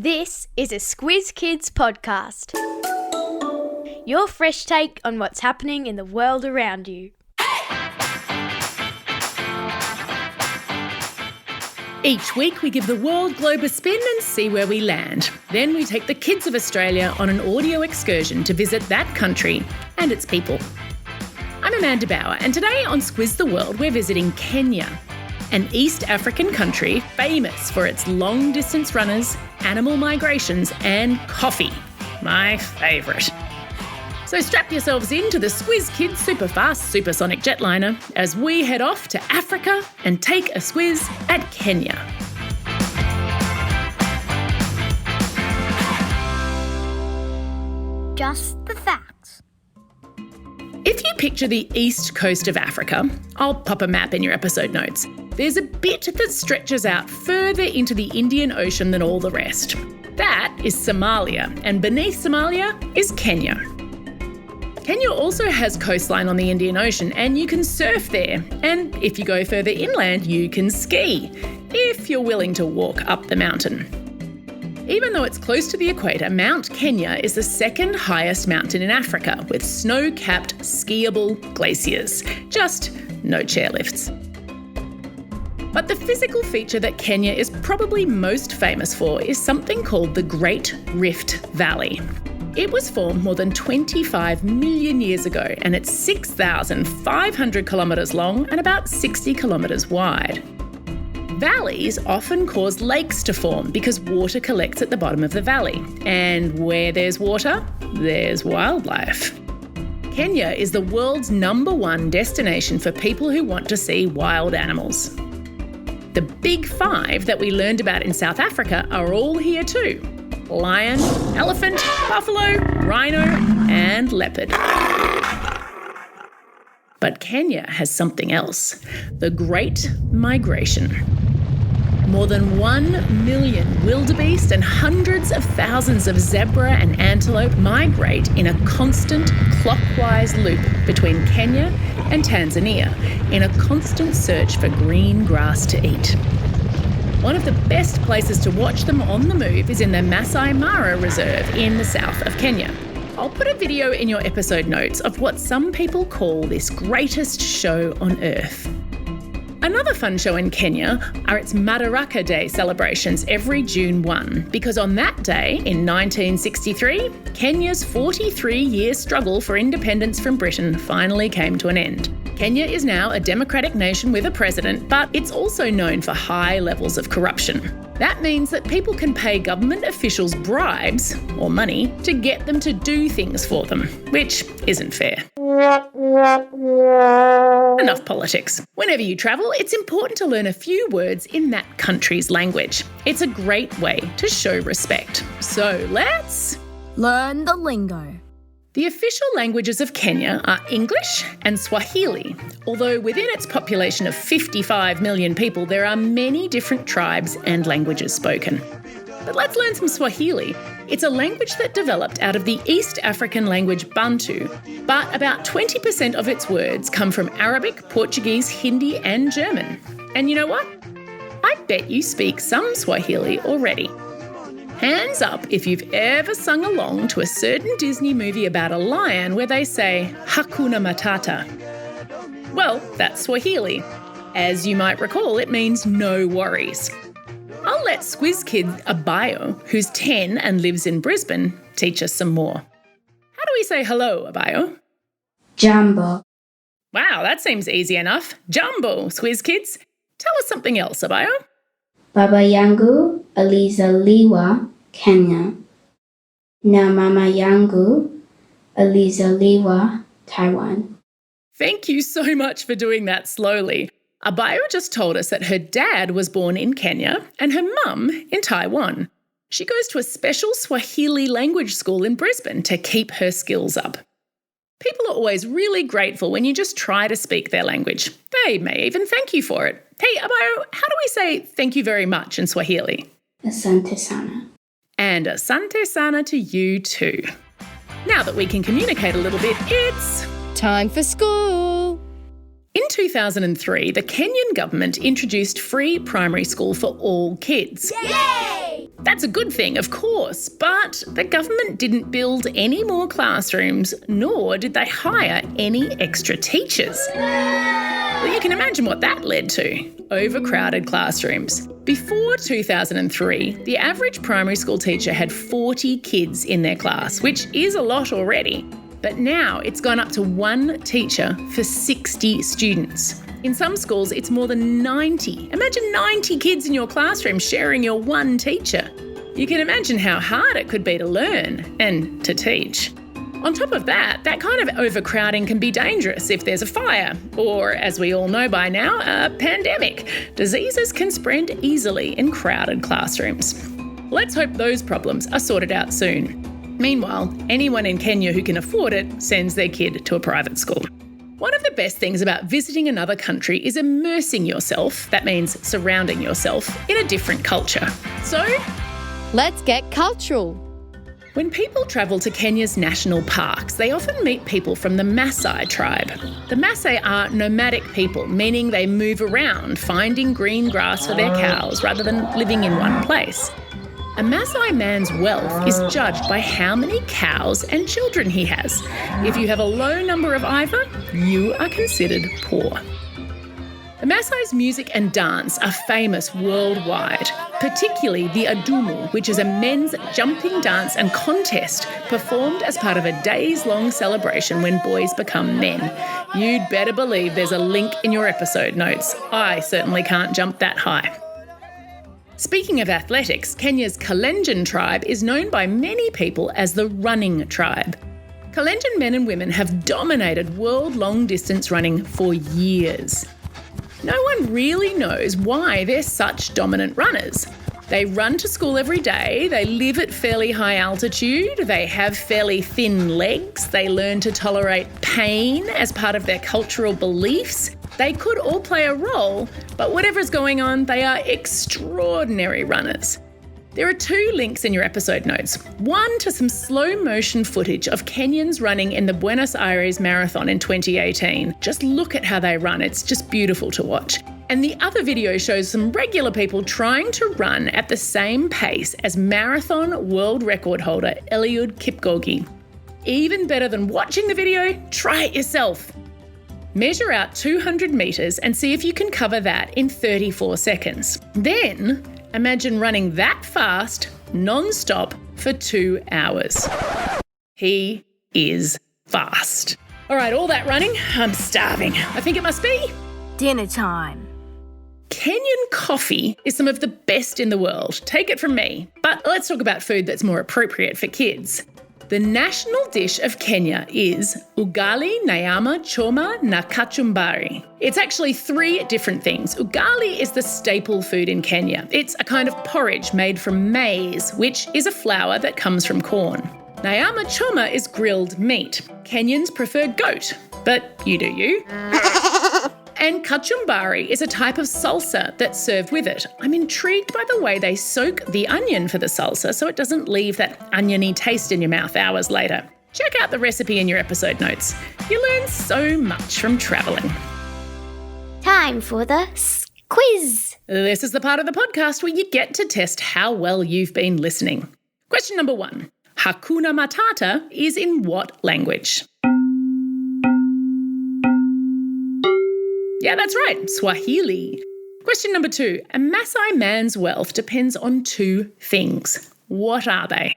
This is a Squiz Kids podcast. Your fresh take on what's happening in the world around you. Each week we give the world globe a spin and see where we land. Then we take the kids of Australia on an audio excursion to visit that country and its people. I'm Amanda Bauer, and today on Squiz the World we're visiting Kenya, an East African country famous for its long-distance runners, animal migrations and coffee, my favourite. So strap yourselves into the Squiz Kids Superfast Supersonic Jetliner as we head off to Africa and take a squiz at Kenya. Just the facts. If you picture the east coast of Africa, I'll pop a map in your episode notes. There's a bit that stretches out further into the Indian Ocean than all the rest. That is Somalia, and beneath Somalia is Kenya. Kenya also has coastline on the Indian Ocean, and you can surf there. And if you go further inland, you can ski, if you're willing to walk up the mountain. Even though it's close to the equator, Mount Kenya is the second highest mountain in Africa, with snow-capped skiable glaciers. Just no chairlifts. But the physical feature that Kenya is probably most famous for is something called the Great Rift Valley. It was formed more than 25 million years ago, and it's 6,500 kilometres long and about 60 kilometres wide. Valleys often cause lakes to form because water collects at the bottom of the valley. And where there's water, there's wildlife. Kenya is the world's #1 destination for people who want to see wild animals. The big five that we learned about in South Africa are all here too: lion, elephant, buffalo, rhino, and leopard. But Kenya has something else: the Great Migration. More than 1 million wildebeest and hundreds of thousands of zebra and antelope migrate in a constant clockwise loop between Kenya and Tanzania in a constant search for green grass to eat. One of the best places to watch them on the move is in the Masai Mara Reserve in the south of Kenya. I'll put a video in your episode notes of what some people call this greatest show on earth. Another fun show in Kenya are its Madaraka Day celebrations every June 1, because on that day in 1963, Kenya's 43-year struggle for independence from Britain finally came to an end. Kenya is now a democratic nation with a president, but it's also known for high levels of corruption. That means that people can pay government officials bribes, or money, to get them to do things for them, which isn't fair. Enough politics. Whenever you travel, it's important to learn a few words in that country's language. It's a great way to show respect. So let's learn the lingo. The official languages of Kenya are English and Swahili, although within its population of 55 million people, there are many different tribes and languages spoken. But let's learn some Swahili. It's a language that developed out of the East African language Bantu, but about 20% of its words come from Arabic, Portuguese, Hindi and German. And you know what? I bet you speak some Swahili already. Hands up if you've ever sung along to a certain Disney movie about a lion where they say Hakuna Matata. Well, that's Swahili. As you might recall, it means no worries. I'll let Squiz Kid Abayo, who's 10 and lives in Brisbane, teach us some more. How do we say hello, Abayo? Jambo. Wow, that seems easy enough. Jumbo, Squiz Kids. Tell us something else, Abayo. Baba yangu alizaliwa Kenya. Na mama yangu alizaliwa Taiwan. Thank you so much for doing that slowly. Abayo just told us that her dad was born in Kenya and her mum in Taiwan. She goes to a special Swahili language school in Brisbane to keep her skills up. People are always really grateful when you just try to speak their language. They may even thank you for it. Hey, Abayo, how do we say thank you very much in Swahili? Asante sana. And asante sana to you too. Now that we can communicate a little bit, it's time for school. In 2003, the Kenyan government introduced free primary school for all kids. Yay! That's a good thing, of course, but the government didn't build any more classrooms, nor did they hire any extra teachers. Well, you can imagine what that led to. Overcrowded classrooms. Before 2003, the average primary school teacher had 40 kids in their class, which is a lot already. But now it's gone up to one teacher for 60 students. In some schools, it's more than 90. Imagine 90 kids in your classroom sharing your one teacher. You can imagine how hard it could be to learn and to teach. On top of that kind of overcrowding can be dangerous if there's a fire, or, as we all know by now, a pandemic. Diseases can spread easily in crowded classrooms. Let's hope those problems are sorted out soon. Meanwhile, anyone in Kenya who can afford it sends their kid to a private school. One of the best things about visiting another country is immersing yourself, that means surrounding yourself, in a different culture. So, let's get cultural. When people travel to Kenya's national parks, they often meet people from the Maasai tribe. The Maasai are nomadic people, meaning they move around, finding green grass for their cows rather than living in one place. A Maasai man's wealth is judged by how many cows and children he has. If you have a low number of either, you are considered poor. The Maasai's music and dance are famous worldwide, particularly the Adumu, which is a men's jumping dance and contest performed as part of a days-long celebration when boys become men. You'd better believe there's a link in your episode notes. I certainly can't jump that high. Speaking of athletics, Kenya's Kalenjin tribe is known by many people as the running tribe. Kalenjin men and women have dominated world long-distance running for years. No one really knows why they're such dominant runners. They run to school every day, they live at fairly high altitude, they have fairly thin legs, they learn to tolerate pain as part of their cultural beliefs. They could all play a role, but whatever's going on, they are extraordinary runners. There are 2 links in your episode notes. One to some slow motion footage of Kenyans running in the Buenos Aires Marathon in 2018. Just look at how they run, it's just beautiful to watch. And the other video shows some regular people trying to run at the same pace as marathon world record holder Eliud Kipchoge. Even better than watching the video, try it yourself. Measure out 200 metres and see if you can cover that in 34 seconds. Then, imagine running that fast, non-stop, for 2 hours. He is fast. All right, all that running, I'm starving. I think it must be dinner time. Kenyan coffee is some of the best in the world. Take it from me. But let's talk about food that's more appropriate for kids. The national dish of Kenya is ugali, nyama, choma na kachumbari. It's actually 3 different things. Ugali is the staple food in Kenya. It's a kind of porridge made from maize, which is a flour that comes from corn. Nyama choma is grilled meat. Kenyans prefer goat, but you do you. And kachumbari is a type of salsa that's served with it. I'm intrigued by the way they soak the onion for the salsa so it doesn't leave that oniony taste in your mouth hours later. Check out the recipe in your episode notes. You learn so much from travelling. Time for the quiz. This is the part of the podcast where you get to test how well you've been listening. Question number 1. Hakuna Matata is in what language? Yeah, that's right, Swahili. Question number 2. A Maasai man's wealth depends on 2 things. What are they?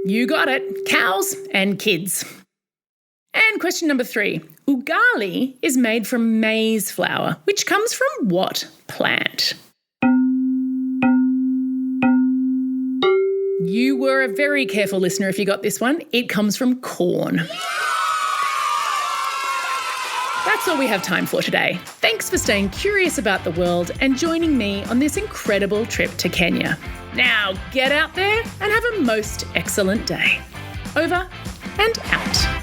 You got it, cows and kids. And question number 3. Ugali is made from maize flour, which comes from what plant? You were a very careful listener if you got this one. It comes from corn. That's all we have time for today. Thanks for staying curious about the world and joining me on this incredible trip to Kenya. Now get out there and have a most excellent day. Over and out.